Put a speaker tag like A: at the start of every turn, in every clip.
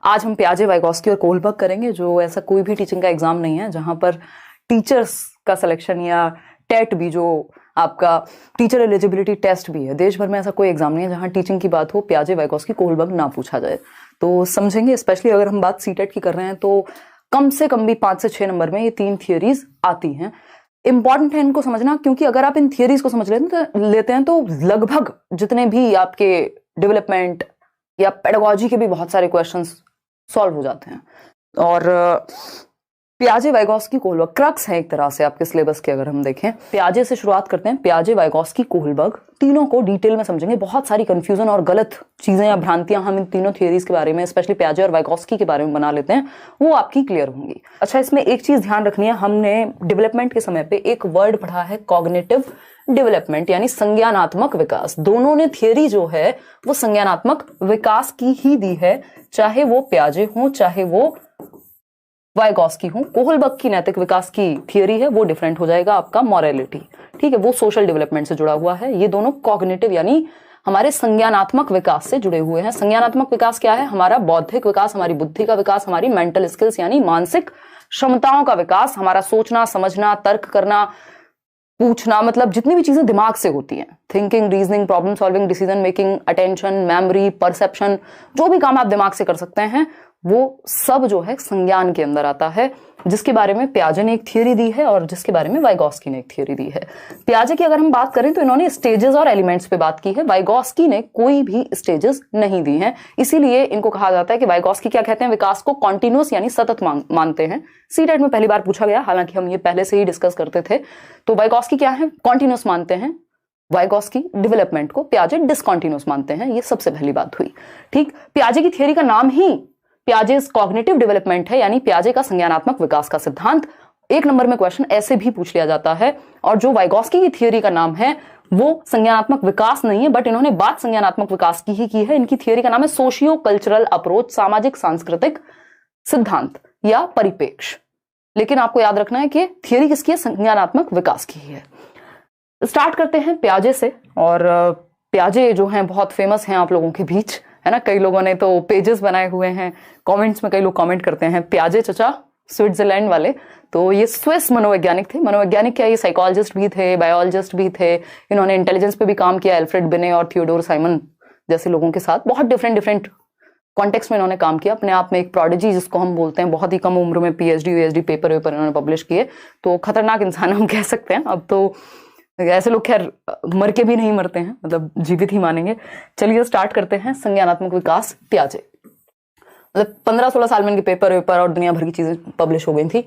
A: आज हम पियाजे, वाइगोस्की और कोहलबर्ग करेंगे, जो ऐसा कोई भी टीचिंग का एग्जाम नहीं है जहां पर टीचर्स का सिलेक्शन या टेट भी, जो आपका टीचर एलिजिबिलिटी टेस्ट भी है, देश भर में ऐसा कोई एग्जाम नहीं है जहां टीचिंग की बात हो पियाजे, वाइगोस्की, कोहलबर्ग ना पूछा जाए। तो समझेंगे, स्पेशली अगर हम बात सीटेट की कर रहे हैं तो कम से कम भी 5 से 6 नंबर में ये 3 थियरीज आती हैं। इंपॉर्टेंट है इनको समझना, क्योंकि अगर आप इन थियरीज को समझ लेते हैं तो लगभग जितने भी आपके डेवलपमेंट या पेडागोजी के भी बहुत सारे क्वेश्चंस सॉल्व हो जाते हैं। और पियाजे, वाइगोस्की, कोहलबर्ग क्रक्स है एक तरह से आपके सिलेबस के। अगर हम देखें, पियाजे से शुरुआत करते हैं। पियाजे, वाइगोस्की, कोहलबर्ग तीनों को डिटेल में समझेंगे। बहुत सारी कंफ्यूजन और गलत चीजें या भ्रांतियां हम इन तीनों थियरीज के बारे में, स्पेशली पियाजे और वाइगोस्की के बारे में बना लेते हैं, वो आपकी क्लियर होंगी। अच्छा, इसमें एक चीज ध्यान रखनी है, हमने डेवलपमेंट के समय पे एक वर्ड पढ़ा है कॉग्निटिव डेवलपमेंट, यानी संज्ञानात्मक विकास। दोनों ने थियरी जो है वो संज्ञानात्मक विकास की ही दी है, चाहे वो पियाजे हो चाहे वो वाइगोस्की हो। कोहलबर्ग की नैतिक विकास की थियरी है, वो डिफरेंट हो जाएगा आपका मोरालिटी, ठीक है, वो सोशल डेवलपमेंट से जुड़ा हुआ है। ये दोनों कॉग्निटिव यानी हमारे संज्ञानात्मक विकास से जुड़े हुए हैं। संज्ञानात्मक विकास क्या है? हमारा बौद्धिक विकास, हमारी बुद्धि का विकास, हमारी मेंटल स्किल्स यानी मानसिक क्षमताओं का विकास, हमारा सोचना, समझना, तर्क करना, पूछना, मतलब जितनी भी चीजें दिमाग से होती हैं, thinking, reasoning, problem solving, decision making, attention, memory, perception, जो भी काम आप दिमाग से कर सकते हैं वो सब जो है संज्ञान के अंदर आता है, जिसके बारे में पियाजे ने एक थियरी दी है और जिसके बारे में वाइगोस्की ने एक थियरी दी है। पियाजे की अगर हम बात करें तो इन्होंने स्टेजेस और एलिमेंट्स पे बात की है, वाइगोस्की ने कोई भी स्टेजेस नहीं दी हैं। इसीलिए इनको कहा जाता है कि वाइगोस्की क्या कहते हैं, विकास को कॉन्टिन्यूअस यानी सतत मानते हैं। सीटेट में पहली बार पूछा गया, हालांकि हम ये पहले से ही डिस्कस करते थे। तो वाइगोस्की क्या है? कॉन्टिन्यूअस मानते हैं वाइगोस्की डेवलपमेंट को, पियाजे डिसकॉन्टिन्यूअस मानते हैं। ये सबसे पहली बात हुई, ठीक। पियाजे की थियरी का नाम ही पियाजे's कॉग्निटिव डेवलपमेंट है, यानी पियाजे का संज्ञानात्मक विकास का सिद्धांत। एक नंबर में क्वेश्चन ऐसे भी पूछ लिया जाता है। और जो वाइगोस्की की थियरी का नाम है वो संज्ञानात्मक विकास नहीं है, बट इन्होंने बात संज्ञानात्मक विकास की ही की है। इनकी थियरी का नाम है सोशियो कल्चरल अप्रोच, सामाजिक सांस्कृतिक सिद्धांत या परिपेक्ष। लेकिन आपको याद रखना है कि थियरी किसकी है? संज्ञानात्मक विकास की ही है। स्टार्ट करते हैं पियाजे से। और पियाजे जो हैं बहुत फेमस हैं आप लोगों के बीच, है ना। कई लोगों ने तो पेजेस बनाए हुए हैं, कमेंट्स में कई लोग कमेंट करते हैं पियाजे चचा स्विट्जरलैंड वाले। तो ये स्विस मनोवैज्ञानिक थे। मनोवैज्ञानिक क्या, ये साइकोलॉजिस्ट भी थे, बायोलॉजिस्ट भी थे। इन्होंने इंटेलिजेंस पे भी काम किया, एल्फ्रेड बिने और थियोडोर साइमन जैसे लोगों के साथ। बहुत डिफरेंट कॉन्टेक्स्ट में इन्होंने काम किया। अपने आप में एक प्रोडिजी जिसको हम बोलते हैं, बहुत ही कम उम्र में पीएचडी वीएचडी पेपर इन्होंने पब्लिश किए। तो खतरनाक इंसान हम कह सकते हैं। अब तो ऐसे लोग खैर मर के भी नहीं मरते हैं, मतलब जीवित ही मानेंगे। चलिए स्टार्ट करते हैं। संज्ञानात्मक विकास पियाजे, मतलब 15-16 साल में इनके पेपर और दुनिया भर की चीजें पब्लिश हो गई थी।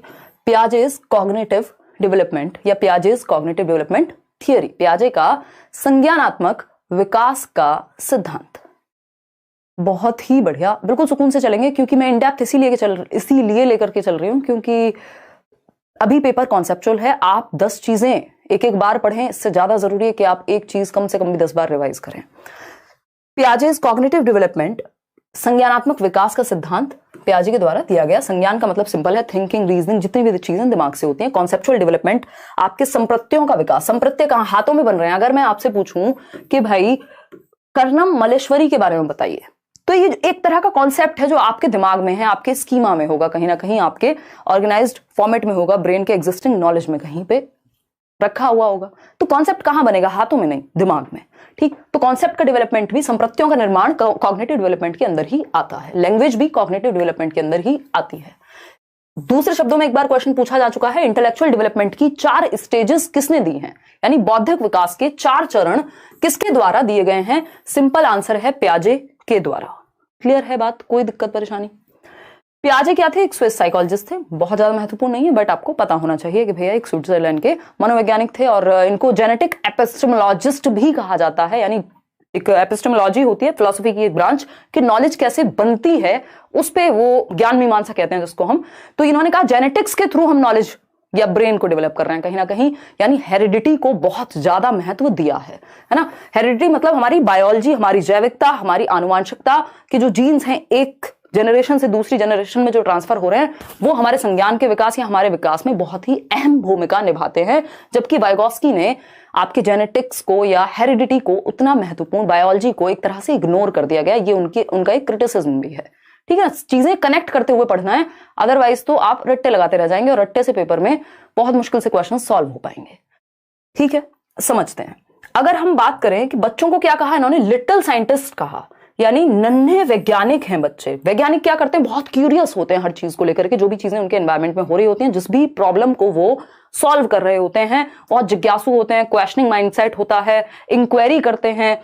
A: पियाजे's कॉग्निटिव डेवलपमेंट या पियाजे's कॉग्निटिव डेवलपमेंट थियरी, पियाजे का संज्ञानात्मक विकास का सिद्धांत। बहुत ही बढ़िया, बिल्कुल सुकून से चलेंगे, क्योंकि मैं इनडेप्थ इसीलिए लेकर के चल रही हूं क्योंकि अभी पेपर कॉन्सेप्चुअल है। आप 10 चीजें एक बार पढ़ें, इससे ज्यादा जरूरी है कि आप एक चीज कम से कम भी 10 बार रिवाइज करें। पियाजे's कॉग्निटिव डेवलपमेंट, संज्ञानात्मक विकास का सिद्धांत पियाजे के द्वारा दिया गया। संज्ञान का मतलब सिंपल है, थिंकिंग, रीजनिंग, जितनी भी चीजें दिमाग से होती हैं। कॉन्सेप्चुअल डेवलपमेंट, आपके संप्रत्ययों का विकास। संप्रत्यय कहां? हाथों में बन रहे हैं। अगर मैं आपसे पूछूं कि भाई कर्णम मलेश्वरी के बारे में बताइए, तो ये एक तरह का कॉन्सेप्ट है जो आपके दिमाग में है, आपके स्कीमा में होगा, कहीं ना कहीं आपके ऑर्गेनाइज्ड फॉर्मेट में होगा, ब्रेन के एग्जिस्टिंग नॉलेज में कहीं पे रखा हुआ होगा। तो कॉन्सेप्ट कहां बनेगा? हाथों में नहीं, दिमाग में, ठीक। तो कॉन्सेप्ट का डेवलपमेंट भी, संप्रत्ययों का निर्माण कॉग्निटिव डेवलपमेंट के अंदर ही आता है। लैंग्वेज भी कॉग्निटिव डेवलपमेंट के अंदर ही आती है। दूसरे शब्दों में एक बार क्वेश्चन पूछा जा चुका है, इंटेलेक्चुअल डेवलपमेंट की 4 स्टेजेस किसने दी हैं, यानी बौद्धिक विकास के 4 चरण किसके द्वारा दिए गए हैं? सिंपल आंसर है पियाजे के द्वारा। क्लियर है बात? कोई दिक्कत परेशानी? पियाजे क्या थे? एक स्विस साइकोलॉजिस्ट थे। बहुत ज्यादा महत्वपूर्ण नहीं है, बट आपको पता होना चाहिए कि भैया एक स्विट्जरलैंड के मनोवैज्ञानिक थे। और इनको जेनेटिक एपिस्टेमोलॉजिस्ट भी कहा जाता है, यानी एक एपिस्टेमोलॉजी होती है फिलॉसफी की एक ब्रांच, कि नॉलेज कैसे बनती है उस पे वो ज्ञान मीमांसा कहते हैं जिसको हम। तो इन्होंने कहा जेनेटिक्स के थ्रू हम नॉलेज या ब्रेन को डेवलप कर रहे हैं कहीं ना कहीं, यानी हेरिडिटी को बहुत ज्यादा महत्व दिया है ना। हेरिडिटी मतलब हमारी बायोलॉजी, हमारी जैविकता, हमारी आनुवांशिकता के जो जीन्स हैं, एक जनरेशन से दूसरी जनरेशन में जो ट्रांसफर हो रहे हैं, वो हमारे संज्ञान के विकास या हमारे विकास में बहुत ही अहम भूमिका निभाते हैं। जबकि वाइगोस्की ने आपके जेनेटिक्स को या हेरिडिटी को, उतना महत्वपूर्ण बायोलॉजी को एक तरह से इग्नोर कर दिया गया। ये उनका एक क्रिटिसिज्म भी है, ठीक है, चीजें कनेक्ट करते हुए पढ़ना है, अदरवाइज तो आप रट्टे लगाते रह जाएंगे और रट्टे से पेपर में बहुत मुश्किल से क्वेश्चन सॉल्व हो पाएंगे। ठीक है, समझते हैं। अगर हम बात करें कि बच्चों को क्या कहा इन्होंने, लिटिल साइंटिस्ट कहा, यानी नन्हे वैज्ञानिक हैं बच्चे। वैज्ञानिक क्या करते हैं, बहुत क्यूरियस होते हैं हर चीज को लेकर के, जो भी चीजें उनके एनवायरमेंट में हो रही होती हैं, जिस भी प्रॉब्लम को वो सॉल्व कर रहे होते हैं, बहुत जिज्ञासु होते हैं, क्वेश्चनिंग माइंडसेट होता है, इंक्वायरी करते हैं,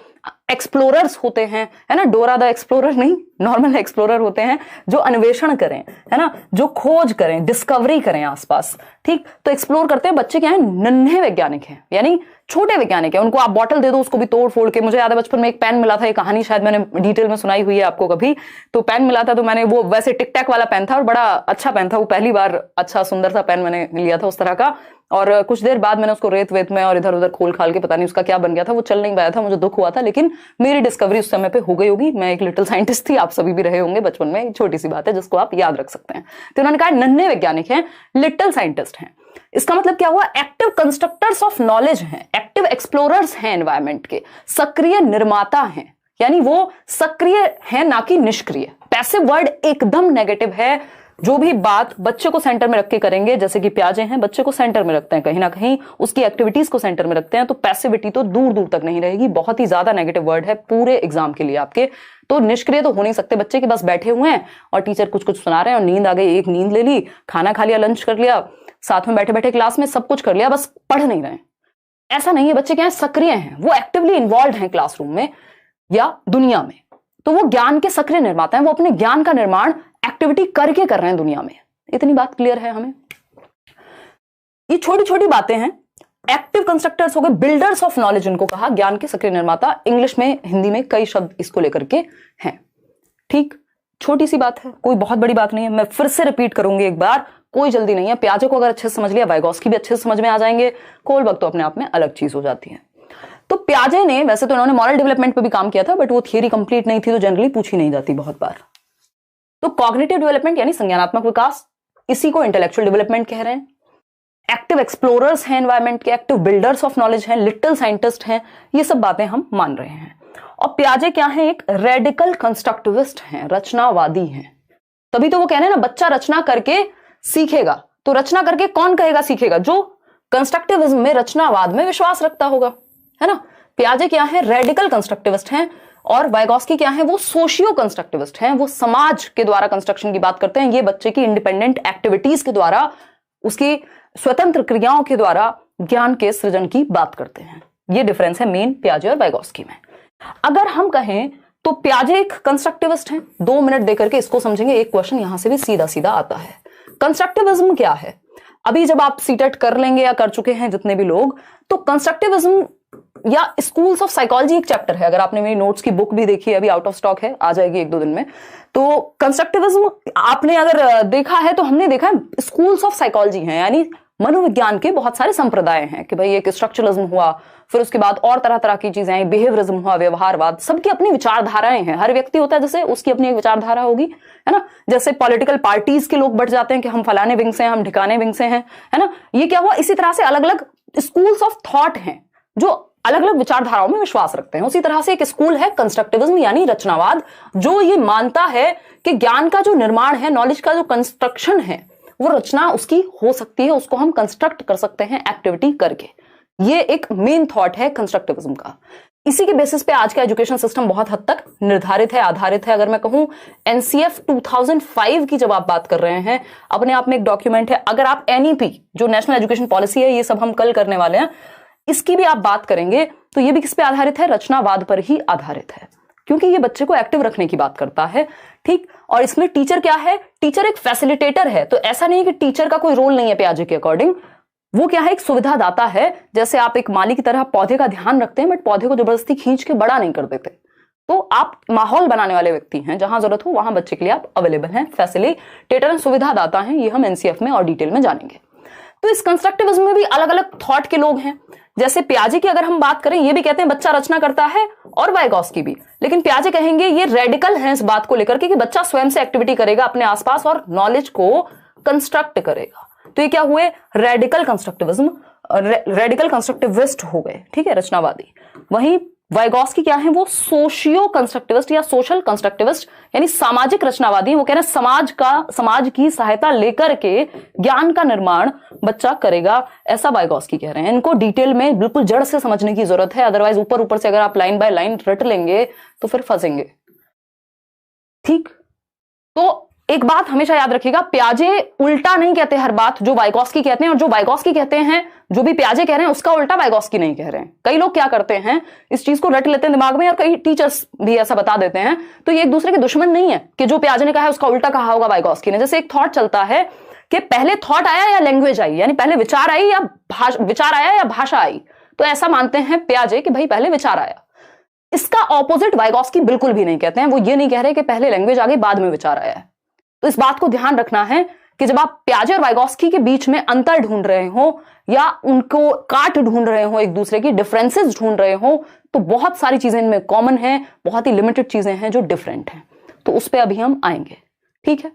A: एक्सप्लोरर्स होते हैं, है ना, डोरा द एक्सप्लोरर नहीं, नॉर्मल एक्सप्लोरर होते हैं, जो अन्वेषण करें, है ना, जो खोज करें, डिस्कवरी करें आसपास। ठीक, तो एक्सप्लोर करते हैं बच्चे, क्या है, नन्हे वैज्ञानिक हैं, यानी छोटे वैज्ञानिक है। उनको आप बॉटल दे दो, उसको भी तोड़ फोड़ के, मुझे याद है बचपन में एक पेन मिला था, ये कहानी शायद मैंने डिटेल में सुनाई हुई है आपको कभी, तो पेन मिला था, तो मैंने वो वैसे टिक टैक वाला पेन था और बड़ा अच्छा पेन था वो, पहली बार अच्छा सुंदर सा पेन मैंने लिया था उस तरह का, और कुछ देर बाद मैंने उसको रेत वेत में और इधर उधर खोल खाल के पता नहीं उसका क्या बन गया था, वो चल नहीं पाया था, मुझे दुख हुआ था, लेकिन मेरी डिस्कवरी उस समय पे हो गई होगी। मैं एक लिटिल साइंटिस्ट थी, आप सभी भी रहे होंगे बचपन में, छोटी सी बात है जिसको आप याद रख सकते हैं। तो उन्होंने कहा नन्हे वैज्ञानिक हैं, लिटिल साइंटिस्ट हैं। इसका मतलब क्या हुआ, एक्टिव कंस्ट्रक्टर्स ऑफ नॉलेज हैं, एक्टिव एक्सप्लोरर्स हैं एनवायरमेंट के, सक्रिय निर्माता हैं, यानी वो सक्रिय हैं ना कि निष्क्रिय। पैसिव वर्ड एकदम नेगेटिव है। जो भी बात बच्चे को सेंटर में रख के करेंगे, जैसे कि प्याजे हैं, बच्चे को सेंटर में रखते हैं, कहीं ना कहीं उसकी एक्टिविटीज को सेंटर में रखते हैं, तो पैसिविटी तो दूर दूर तक नहीं रहेगी। बहुत ही ज्यादा नेगेटिव वर्ड है पूरे एग्जाम के लिए आपके। तो निष्क्रिय तो हो नहीं सकते बच्चे के, बस बैठे हुए हैं और टीचर कुछ कुछ सुना रहे हैं और नींद आ गई, एक नींद ले ली, खाना खा लिया, लंच कर लिया, साथ में बैठे बैठे क्लास में सब कुछ कर लिया, बस पढ़ नहीं रहे हैं, ऐसा नहीं है। बच्चे क्या है, सक्रिय हैं, वो एक्टिवली इन्वॉल्व हैं क्लासरूम में या दुनिया में, तो वो ज्ञान के सक्रिय निर्माता हैं, वो अपने ज्ञान का निर्माण एक्टिविटी करके कर रहे हैं दुनिया में। इतनी बात क्लियर है हमें। ये छोटी छोटी बातें हैं। एक्टिव कंस्ट्रक्टर्स हो गए, बिल्डर्स ऑफ नॉलेज इनको कहा, ज्ञान के सक्रिय निर्माता। इंग्लिश में, हिंदी में कई शब्द इसको लेकर के हैं। ठीक, छोटी सी बात है, कोई बहुत बड़ी बात नहीं है। मैं फिर से रिपीट करूंगी एक बार, कोई जल्दी नहीं है। प्याजे को अगर अच्छे से समझ लिया, वाइगॉस्की भी अच्छे से समझ में आ जाएंगे, कोलबर्ग तो अपने आप में अलग चीज हो जाती है। तो प्याजे ने, वैसे तो इन्होंने मॉरल डेवलपमेंट पे भी काम किया था, बट वो थियरी कंप्लीट नहीं थी, तो जनरली पूछी नहीं जाती बहुत बार। तो कॉग्निटिव डेवलपमेंट यानी संज्ञानात्मक विकास, इसी को इंटेलेक्चुअल डेवलपमेंट कह रहे हैं। एक्टिव एक्सप्लोरर्स हैं एनवायरमेंट के, एक्टिव बिल्डर्स ऑफ नॉलेज हैं, लिटिल साइंटिस्ट हैं, ये सब बातें हम मान रहे हैं। और प्याजे क्या है, एक रेडिकल कंस्ट्रक्टिविस्ट हैं, रचनावादी हैं। तभी तो वो कह रहे हैं ना, बच्चा रचना करके सीखेगा। तो रचना करके कौन कहेगा सीखेगा, जो कंस्ट्रक्टिविज्म में, रचनावाद में विश्वास रखता होगा, है ना। प्याजे क्या है, रेडिकल कंस्ट्रक्टिविस्ट हैं, और वाइगॉस्की क्या है, वो सोशियो कंस्ट्रक्टिविस्ट हैं, वो समाज के द्वारा कंस्ट्रक्शन की बात करते हैं। ये बच्चे की इंडिपेंडेंट एक्टिविटीज के द्वारा, उसकी स्वतंत्र क्रियाओं के द्वारा ज्ञान के सृजन की बात करते हैं। ये डिफरेंस है मेन प्याजे और वाइगॉस्की में। अगर हम कहें तो प्याजे एक कंस्ट्रक्टिविस्ट हैं। 2 मिनट देकर के इसको समझेंगे, एक क्वेश्चन यहां से भी सीधा सीधा आता है। कंस्ट्रक्टिविज्म क्या है, अभी जब आप सीटेट कर लेंगे या कर चुके हैं जितने भी लोग, तो कंस्ट्रक्टिविज्म या स्कूल्स ऑफ साइकोलॉजी एक चैप्टर है। अगर आपने मेरी नोट्स की बुक भी देखी है, अभी आउट ऑफ स्टॉक है, आ जाएगी 1-2 दिन में। तो कंस्ट्रक्टिविज्म आपने अगर देखा है, तो हमने देखा है स्कूल्स ऑफ साइकोलॉजी हैं, यानी मनोविज्ञान के बहुत सारे संप्रदाय हैं कि भाई एक स्ट्रक्चरलिज्म हुआ, फिर उसके बाद और तरह तरह की चीजें आई, बिहेवियरिज्म हुआ, व्यवहारवाद, सबकी अपनी विचारधाराएं हैं। हर व्यक्ति होता है जैसे उसकी अपनी एक विचारधारा होगी, है ना। जैसे पॉलिटिकल पार्टीज के लोग बढ़ जाते हैं कि हम फलाने विंग से हैं, हम ढिकाने विंग से हैं, है ना। ये क्या हुआ, इसी तरह से अलग अलग स्कूल्स ऑफ थॉट हैं जो अलग अलग विचारधाराओं में विश्वास रखते हैं। उसी तरह से एक स्कूल है कंस्ट्रक्टिविज्म यानी रचनावाद, जो ये मानता है कि ज्ञान का जो निर्माण है, नॉलेज का जो कंस्ट्रक्शन है, वो रचना उसकी हो सकती है, उसको हम कंस्ट्रक्ट कर सकते हैं एक्टिविटी करके। ये एक मेन थॉट है कंस्ट्रक्टिविज्म का। इसी के बेसिस पे आज का एजुकेशन सिस्टम बहुत हद तक निर्धारित है, आधारित है। अगर मैं कहूं एनसीएफ 2005 की जब आप बात कर रहे हैं, अपने आप में एक डॉक्यूमेंट है। अगर आप एनईपी जो नेशनल एजुकेशन पॉलिसी है, ये सब हम कल करने वाले हैं, इसकी भी आप बात करेंगे, तो ये भी किस पे आधारित है, रचनावाद पर ही आधारित है, क्योंकि ये बच्चे को एक्टिव रखने की बात करता है। ठीक, और इसमें टीचर क्या है, टीचर एक फैसिलिटेटर है। तो ऐसा नहीं है कि टीचर का कोई रोल नहीं है प्याजे के अकॉर्डिंग, वो क्या है, एक सुविधा दाता है। जैसे आप एक माली की तरह पौधे का ध्यान रखते हैं, बट पौधे को जबरदस्ती खींच के बड़ा नहीं कर देते। तो आप माहौल बनाने वाले व्यक्ति हैं, जहां जरूरत हो वहां बच्चे के लिए आप अवेलेबल हैं, फैसिलिटेटर, सुविधा दाता हैं। ये हम एनसीएफ में और डिटेल में जानेंगे। तो इस कंस्ट्रक्टिविज्म में भी अलग अलग थॉट के लोग हैं। जैसे प्याजे की अगर हम बात करें, ये भी कहते हैं बच्चा रचना करता है, और वाइगॉस्की भी, लेकिन प्याजे कहेंगे ये रेडिकल हैं इस बात को लेकर के कि बच्चा स्वयं से एक्टिविटी करेगा अपने आसपास और नॉलेज को कंस्ट्रक्ट करेगा। तो ये क्या हुए, रेडिकल कंस्ट्रक्टिविज्म, रेडिकल कंस्ट्रक्टिविस्ट हो गए, ठीक है, रचनावादी। वहीं वाइगॉस्की क्या है, वो सोशियो कंस्ट्रक्टिविस्ट या सोशल कंस्ट्रक्टिविस्ट यानी सामाजिक रचनावादी। वो कह रहे हैं समाज की सहायता लेकर के ज्ञान का निर्माण बच्चा करेगा, ऐसा वाइगॉस्की कह रहे हैं। इनको डिटेल में बिल्कुल जड़ से समझने की जरूरत है, अदरवाइज ऊपर ऊपर से अगर आप लाइन बाय लाइन रट लेंगे तो फिर फंसेंगे। ठीक, तो एक बात हमेशा याद रखिएगा, प्याजे उल्टा नहीं कहते हर बात जो वाइगॉस्की कहते हैं, और जो वाइगॉस्की कहते हैं, जो भी प्याजे कह रहे हैं उसका उल्टा वाइगॉस्की नहीं कह रहे हैं। कई लोग क्या करते हैं, इस चीज को रट लेते हैं दिमाग में, और कई टीचर्स भी ऐसा बता देते हैं। तो ये एक दूसरे के दुश्मन नहीं है कि जो प्याजे ने कहा है उसका उल्टा कहा होगा वाइगॉस्की ने। जैसे एक थॉट चलता है कि पहले थॉट आया या लैंग्वेज आई, यानी पहले विचार आई या विचार आया या भाषा आई। तो ऐसा मानते हैं प्याजे कि भाई पहले विचार आया। इसका ऑपोजिट वाइगॉस्की बिल्कुल भी नहीं कहते हैं। वो ये नहीं कह रहे कि पहले लैंग्वेज आ गई बाद में विचार आया है। तो इस बात को ध्यान रखना है कि जब आप प्याजे और वाइगॉस्की के बीच में अंतर ढूंढ रहे हो या उनको काट ढूंढ रहे हो, एक दूसरे की डिफरेंसेस ढूंढ रहे हो, तो बहुत सारी चीजें इनमें कॉमन है, बहुत ही लिमिटेड चीजें हैं जो डिफरेंट हैं। तो उस पर अभी हम आएंगे, ठीक है।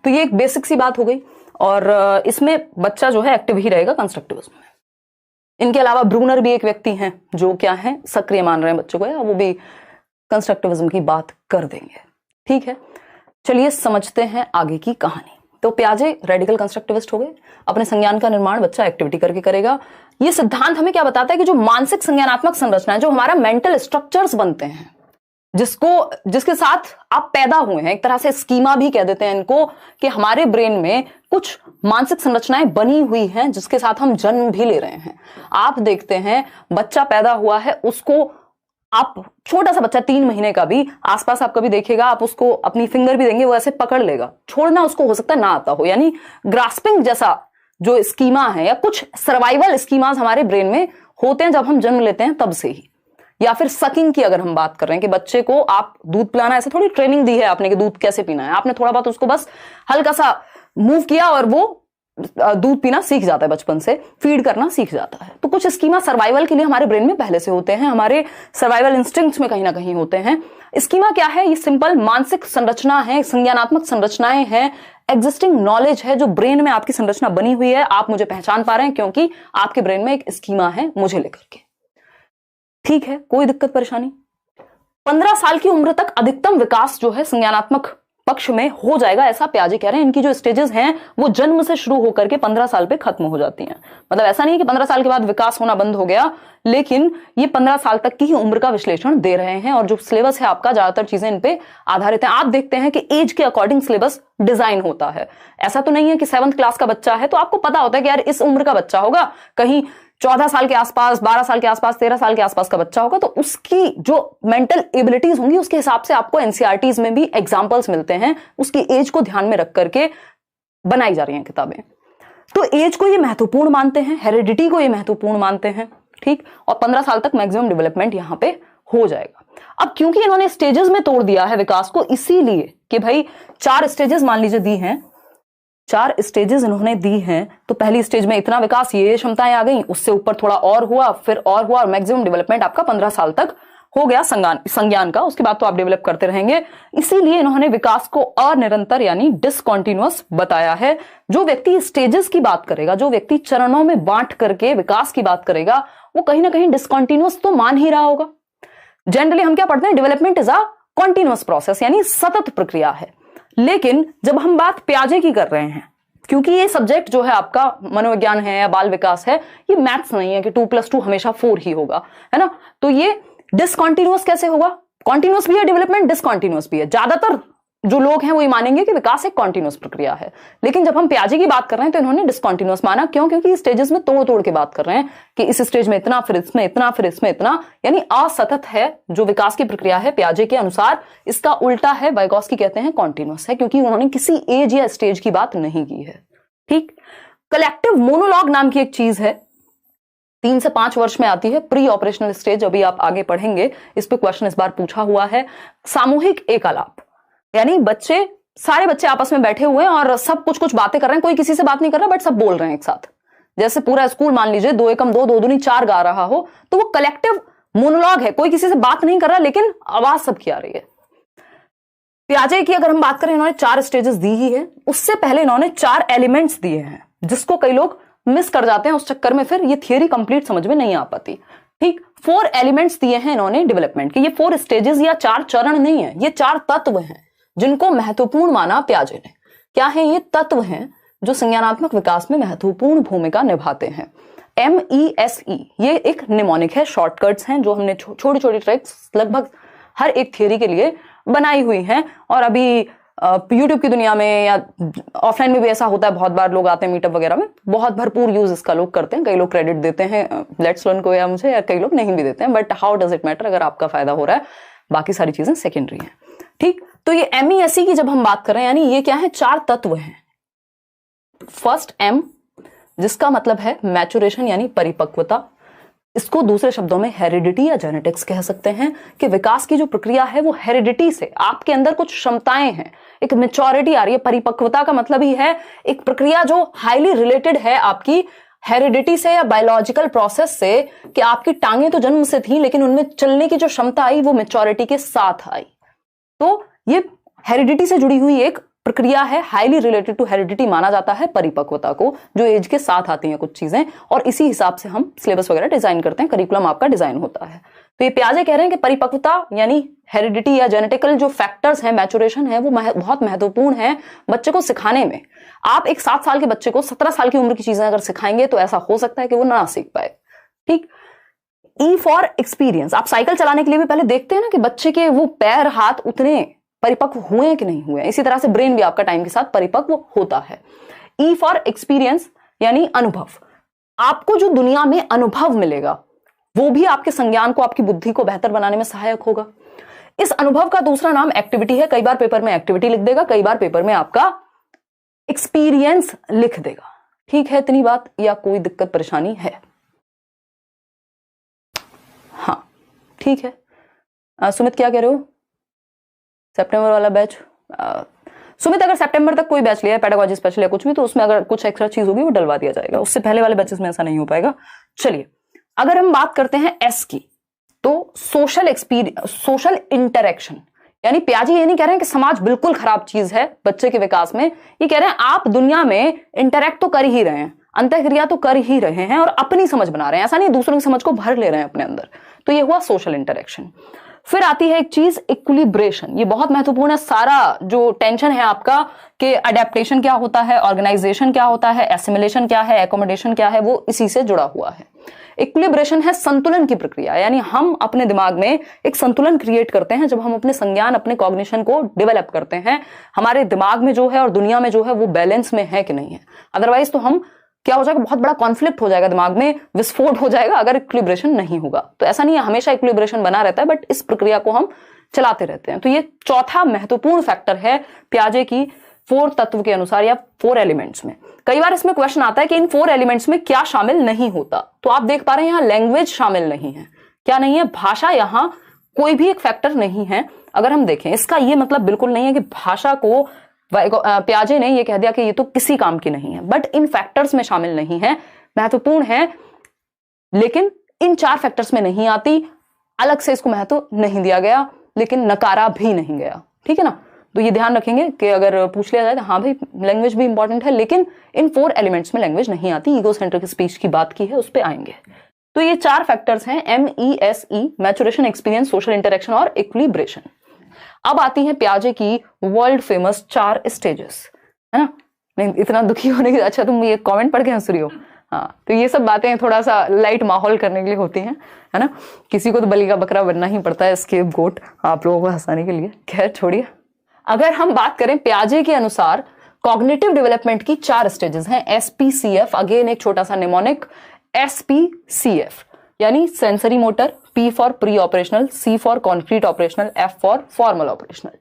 A: तो ये एक बेसिक सी बात हो गई, और इसमें बच्चा जो है एक्टिव ही रहेगा कंस्ट्रक्टिविज्म में। इनके अलावा ब्रूनर भी एक व्यक्ति हैं जो क्या है, सक्रिय मान रहे हैं बच्चों को, या वो भी कंस्ट्रक्टिविज्म की बात कर देंगे, ठीक है। चलिए समझते हैं आगे की कहानी। तो प्याजे रेडिकल कंस्ट्रक्टिविस्ट हो गए, अपने संज्ञान का निर्माण बच्चा एक्टिविटी करके करेगा। ये सिद्धांत हमें क्या बताता है कि जो मानसिक संज्ञानात्मक संरचना है, जो हमारा मेंटल स्ट्रक्चर्स बनते हैं, जिसके साथ आप पैदा हुए हैं, एक तरह से स्कीमा भी कह देते हैं इनको, कि हमारे ब्रेन में कुछ मानसिक संरचनाएं बनी हुई हैं जिसके साथ हम जन्म भी ले रहे हैं। आप देखते हैं बच्चा पैदा हुआ है, उसको आप छोटा सा बच्चा 3 महीने का भी आसपास आप कभी देखिएगा, आप उसको अपनी फिंगर भी देंगे वो ऐसे पकड़ लेगा, छोड़ना उसको हो सकता है ना आता हो। यानी ग्रास्पिंग जैसा जो स्कीमा है या कुछ सर्वाइवल स्कीमास हमारे ब्रेन में होते हैं जब हम जन्म लेते हैं तब से ही। या फिर सकिंग की अगर हम बात कर रहे हैं कि बच्चे को आप दूध पिलाना, ऐसे थोड़ी ट्रेनिंग दी है आपने कि दूध कैसे पीना है, आपने थोड़ा बहुत उसको बस हल्का सा मूव किया और वो दूध पीना सीख जाता है, बचपन से फीड करना सीख जाता है। तो कुछ स्कीमा सर्वाइवल के लिए हमारे ब्रेन में पहले से होते हैं, हमारे सर्वाइवल इंस्टिंक्ट्स में कहीं ना कहीं होते हैं। स्कीमा क्या है, ये सिंपल मानसिक संरचना है, संज्ञानात्मक संरचनाएं हैं, एग्जिस्टिंग नॉलेज है जो ब्रेन में आपकी संरचना बनी हुई है। आप मुझे पहचान पा रहे हैं क्योंकि आपके ब्रेन में एक स्कीमा है मुझे लेकर के, ठीक है। कोई दिक्कत परेशानी? 15 साल की उम्र तक अधिकतम विकास जो है संज्ञानात्मक पक्ष में हो जाएगा, ऐसा प्याजे कह रहे हैं। इनकी जो स्टेजेस हैं वो जन्म से शुरू होकर के 15 साल पे खत्म हो जाती हैं। मतलब ऐसा नहीं कि 15 साल के बाद विकास होना बंद हो गया, लेकिन ये 15 साल तक की ही उम्र का विश्लेषण दे रहे हैं, और जो सिलेबस है आपका ज्यादातर चीजें इन पे आधारित है। आप देखते हैं कि एज के अकॉर्डिंग सिलेबस डिजाइन होता है। ऐसा तो नहीं है कि 7th क्लास का बच्चा है तो आपको पता होता है कि यार इस उम्र का बच्चा होगा, कहीं 14 साल के आसपास, 12 साल के आसपास, 13 साल के आसपास का बच्चा होगा, तो उसकी जो मेंटल एबिलिटीज होंगी उसके हिसाब से आपको एनसीईआरटीज में भी एग्जांपल्स मिलते हैं, उसकी एज को ध्यान में रख करके बनाई जा रही हैं किताबें। तो एज को ये महत्वपूर्ण मानते हैं, हेरिडिटी को ये महत्वपूर्ण मानते हैं, ठीक। और 15 साल तक मैक्सिमम डेवलपमेंट यहां पे हो जाएगा। अब क्योंकि इन्होंने स्टेजेस में तोड़ दिया है विकास को, इसीलिए कि भाई 4 स्टेजेस मान लीजिए दी हैं, 4 स्टेजेस इन्होंने दी हैं, तो पहली स्टेज में इतना विकास, ये क्षमताएं आ गई, उससे ऊपर थोड़ा और हुआ, फिर और हुआ, और मैक्सिमम डेवलपमेंट आपका 15 साल तक हो गया संज्ञान का। उसके बाद तो आप डेवलप करते रहेंगे। इसीलिए इन्होंने विकास को अनिरंतर यानी डिसकॉन्टिन्यूअस बताया है। जो व्यक्ति स्टेजेस की बात करेगा, जो व्यक्ति चरणों में बांट करके विकास की बात करेगा, वो कहीं ना कहीं डिसकॉन्टिन्यूअस तो मान ही रहा होगा। जनरली हम क्या पढ़ते हैं, development is a continuous process, यानी सतत प्रक्रिया है। लेकिन जब हम बात प्याजे की कर रहे हैं, क्योंकि ये सब्जेक्ट जो है आपका मनोविज्ञान है या बाल विकास है, ये मैथ्स नहीं है कि 2+2 हमेशा 4 ही होगा, है ना। तो ये डिसकॉन्टिन्यूअस कैसे होगा? कॉन्टिन्यूअस भी है डेवलपमेंट, डिसकॉन्टिन्यूअस भी है। ज्यादातर जो लोग हैं वो ये मानेंगे कि विकास एक कॉन्टिन्यूअस प्रक्रिया है, लेकिन जब हम प्याजे की बात कर रहे हैं तो इन्होंने डिसकॉन्टिन्यूअस माना। क्यों? क्योंकि स्टेजेस में तोड़ तोड़ के बात कर रहे हैं कि इस स्टेज में इतना, फिर इसमें इतना, फिर इसमें इतना, यानी असतत है जो विकास की प्रक्रिया है प्याजे के अनुसार। इसका उल्टा है, वाइगॉस्की कहते हैं कॉन्टिन्यूअस है, क्योंकि उन्होंने किसी एज या स्टेज की बात नहीं की है, ठीक। कलेक्टिव मोनोलॉग नाम की एक चीज है, 3 से 5 वर्ष में आती है, प्री ऑपरेशनल स्टेज। अभी आप आगे पढ़ेंगे, इस पे क्वेश्चन इस बार पूछा हुआ है। सामूहिक एकालाप, यानी सारे बच्चे आपस में बैठे हुए हैं और सब कुछ बातें कर रहे हैं, कोई किसी से बात नहीं कर रहा, बट सब बोल रहे हैं एक साथ। जैसे पूरा स्कूल मान लीजिए 2 एकम 2, 2 दूनी 4 गा रहा हो, तो वो कलेक्टिव मोनोलॉग है, कोई किसी से बात नहीं कर रहा लेकिन आवाज सबकी आ रही है। प्याजे की अगर हम बात करें, इन्होंने 4 स्टेजेस दी ही है। उससे पहले इन्होंने 4 एलिमेंट्स दिए हैं, जिसको कई लोग मिस कर जाते हैं, उस चक्कर में फिर ये थियरी कंप्लीट समझ में नहीं आ पाती, ठीक। 4 एलिमेंट्स दिए हैं इन्होंने डेवलपमेंट के। ये 4 स्टेजेस या 4 चरण नहीं है, ये 4 तत्व हैं जिनको महत्वपूर्ण माना प्याजे ने। क्या है ये तत्व हैं जो संज्ञानात्मक विकास में महत्वपूर्ण भूमिका निभाते हैं। MESE ये एक निमोनिक है, शॉर्टकट्स हैं जो हमने छोटी छोटी ट्रिक्स लगभग हर एक थियरी के लिए बनाई हुई हैं। और अभी यूट्यूब की दुनिया में या ऑफलाइन में भी ऐसा होता है, बहुत बार लोग आते हैं मीटअप वगैरह में, बहुत भरपूर यूज इसका लोग करते हैं। कई लोग क्रेडिट देते हैं लेट्स लर्न को या मुझे, या कई लोग नहीं भी देते हैं, but how does it matter, अगर आपका फायदा हो रहा है बाकी सारी चीजें सेकेंडरी हैं। ठीक, तो ये MESE की जब हम बात कर रहे हैं, यानी ये क्या है, 4 तत्व हैं। फर्स्ट M जिसका मतलब है मैचुरेशन यानी परिपक्वता, इसको दूसरे शब्दों में हेरिडिटी या जेनेटिक्स कह सकते हैं कि विकास की जो प्रक्रिया है वो हेरिडिटी से, आपके अंदर कुछ क्षमताएं हैं, एक मेच्योरिटी आ रही है। परिपक्वता का मतलब ही है एक प्रक्रिया जो हाईली रिलेटेड है आपकी हेरिडिटी से या बायोलॉजिकल प्रोसेस से, कि आपकी टांगें तो जन्म से थी लेकिन उनमें चलने की जो क्षमता आई वो मेच्योरिटी के साथ आई। तो ये हेरिडिटी से जुड़ी हुई एक प्रक्रिया है, हाईली रिलेटेड टू हेरिडिटी माना जाता है परिपक्वता को, जो एज के साथ आती हैं कुछ चीजें, और इसी हिसाब से हम सिलेबस वगैरह डिजाइन करते हैं, करिकुलम आपका डिजाइन होता है। तो ये प्याजे कह रहे हैं कि परिपक्वता यानी हेरिडिटी या जेनेटिकल जो फैक्टर्स हैं, मैचुरेशन है, वो बहुत महत्वपूर्ण है बच्चे को सिखाने में। आप एक 7 साल के बच्चे को 17 साल की उम्र की चीजें अगर सिखाएंगे तो ऐसा हो सकता है कि वो ना सीख पाए। ठीक। E फॉर एक्सपीरियंस, आप साइकिल चलाने के लिए भी पहले देखते हैं ना कि बच्चे के वो पैर हाथ उतने परिपक्व हुए हैं कि नहीं हुए। इसी तरह से ब्रेन भी आपका टाइम के साथ परिपक्व होता है। E फॉर एक्सपीरियंस यानी अनुभव, आपको जो दुनिया में अनुभव मिलेगा वो भी आपके संज्ञान को, आपकी बुद्धि को बेहतर बनाने में सहायक होगा। इस अनुभव का दूसरा नाम एक्टिविटी है। कई बार पेपर में एक्टिविटी लिख देगा, कई बार पेपर में आपका एक्सपीरियंस लिख देगा। ठीक है इतनी बात, या कोई दिक्कत परेशानी है? हाँ ठीक है। सुमित क्या कह रहे हो? सितंबर वाला बैच, सुमित अगर सितंबर तक कोई बैच लिया है पेडागोजी स्पेशल या कुछ भी, तो उसमें अगर कुछ एक्स्ट्रा चीज होगी वो डलवा दिया जाएगा। उससे पहले वाले बैचेस में ऐसा नहीं हो पाएगा। चलिए अगर हम बात करते हैं S की, तो सोशल एक्सपीरियंस, सोशल इंटरेक्शन, यानी प्याजी ये नहीं कह रहे हैं कि समाज बिल्कुल खराब चीज है बच्चे के विकास में, ये कह रहे हैं आप दुनिया में इंटरेक्ट तो कर ही रहे हैं, अंतःक्रिया तो कर ही रहे हैं और अपनी समझ बना रहे हैं, ऐसा नहीं दूसरों की समझ को भर ले रहे हैं अपने अंदर। तो ये हुआ सोशल इंटरेक्शन। फिर आती है एक चीज इक्विलिब्रेशन, ये बहुत महत्वपूर्ण है। सारा जो टेंशन है आपका कि अडेप्टेशन क्या होता है, ऑर्गेनाइजेशन क्या होता है, एसिमिलेशन क्या है, एकोमोडेशन क्या है, वो इसी से जुड़ा हुआ है। इक्विलिब्रेशन है संतुलन की प्रक्रिया, यानी हम अपने दिमाग में एक संतुलन क्रिएट करते हैं जब हम अपने संज्ञान, अपने कॉग्निशन को डेवलप करते हैं। हमारे दिमाग में जो है और दुनिया में जो है वो बैलेंस में है कि नहीं है। अदरवाइज तो हम क्या हो जाएगा, बहुत बड़ा कॉन्फ्लिक्ट हो जाएगा, दिमाग में विस्फोट हो जाएगा अगर इक्विलिब्रेशन नहीं होगा। तो ऐसा नहीं है हमेशा इक्विलिब्रेशन बना रहता है, बट इस प्रक्रिया को हम चलाते रहते हैं। तो ये चौथा महत्वपूर्ण फैक्टर है प्याजे की 4 तत्व के अनुसार या 4 एलिमेंट्स में। कई बार इसमें क्वेश्चन आता है कि इन 4 एलिमेंट्स में क्या शामिल नहीं होता, तो आप देख पा रहे हैं यहां लैंग्वेज शामिल नहीं है। क्या नहीं है? भाषा, यहां कोई भी एक फैक्टर नहीं है। अगर हम देखें, इसका ये मतलब बिल्कुल नहीं है कि भाषा को प्याजे ने ये कह दिया कि ये तो किसी काम की नहीं है, बट इन फैक्टर्स में शामिल नहीं है, महत्वपूर्ण है लेकिन इन 4 फैक्टर्स में नहीं आती। अलग से इसको महत्व नहीं दिया गया लेकिन नकारा भी नहीं गया। ठीक है ना? तो ये ध्यान रखेंगे कि अगर पूछ लिया जाए तो हाँ भाई लैंग्वेज भी इंपॉर्टेंट है, लेकिन इन 4 एलिमेंट्स में लैंग्वेज नहीं आती। ईगोसेंट्रिक स्पीच की बात की है, उस पर आएंगे। तो ये 4 फैक्टर्स हैं, MESE, maturation, experience, social interaction और इक्विलिब्रेशन। अब आती है प्याजे की वर्ल्ड फेमस 4 स्टेजेस, है ना? नहीं इतना दुखी होने की, अच्छा तुम ये कमेंट पढ़ के हंस रही हो। हाँ, तो ये सब बातें थोड़ा सा लाइट माहौल करने के लिए होती हैं, है ना? किसी को तो बलि का बकरा बनना ही पड़ता है, स्केप गोट, आप लोगों को हंसाने के लिए। खैर छोड़िए। अगर हम बात करें प्याजे के अनुसार कॉग्निटिव डेवलपमेंट की 4 स्टेजेस हैं, SPCF, अगेन एक छोटा सा निमोनिक, SPCF यानी sensory motor, P for pre operational, C for concrete operational, F for formal operational.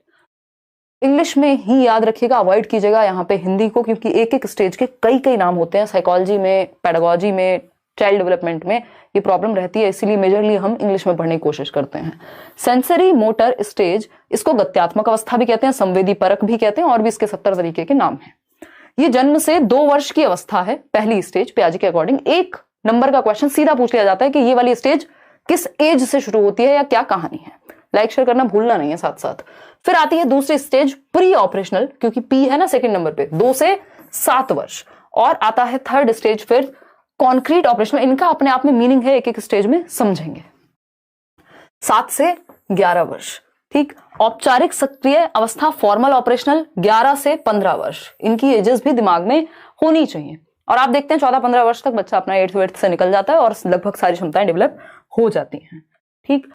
A: English में ही याद रखिएगा, अवॉइड कीजिएगा यहाँ पे हिंदी को, क्योंकि एक एक स्टेज के कई नाम होते हैं। साइकोलॉजी में, पेडागोजी में, चाइल्ड डेवलपमेंट में ये प्रॉब्लम रहती है, इसीलिए मेजरली हम इंग्लिश में पढ़ने की कोशिश करते हैं। सेंसरी मोटर स्टेज, इसको गत्यात्मक अवस्था भी कहते हैं, संवेदी परक भी कहते हैं, और भी इसके 70 तरीके के नाम हैं। ये जन्म से 2 वर्ष की अवस्था है, पहली स्टेज प्याजे के अकॉर्डिंग। 1 नंबर का क्वेश्चन सीधा पूछ लिया जाता है कि ये वाली स्टेज किस एज से शुरू होती है या क्या कहानी है। लाइक शेयर करना भूलना नहीं है साथ साथ। फिर आती है दूसरी स्टेज प्री ऑपरेशनल, क्योंकि P है ना सेकंड नंबर पे, 2 से 7 वर्ष। और आता है थर्ड स्टेज फिर कॉन्क्रीट ऑपरेशनल। इनका अपने आप में मीनिंग है, एक एक स्टेज में समझेंगे। 7 से 11 वर्ष। ठीक, औपचारिक सक्रिय अवस्था फॉर्मल ऑपरेशनल 11 से 15 वर्ष। इनकी एजेस भी दिमाग में होनी चाहिए। और आप देखते हैं 14-15 वर्ष तक बच्चा अपना 8th से निकल जाता है और लगभग सारी क्षमताएं डेवलप हो जाती हैं। ठीक।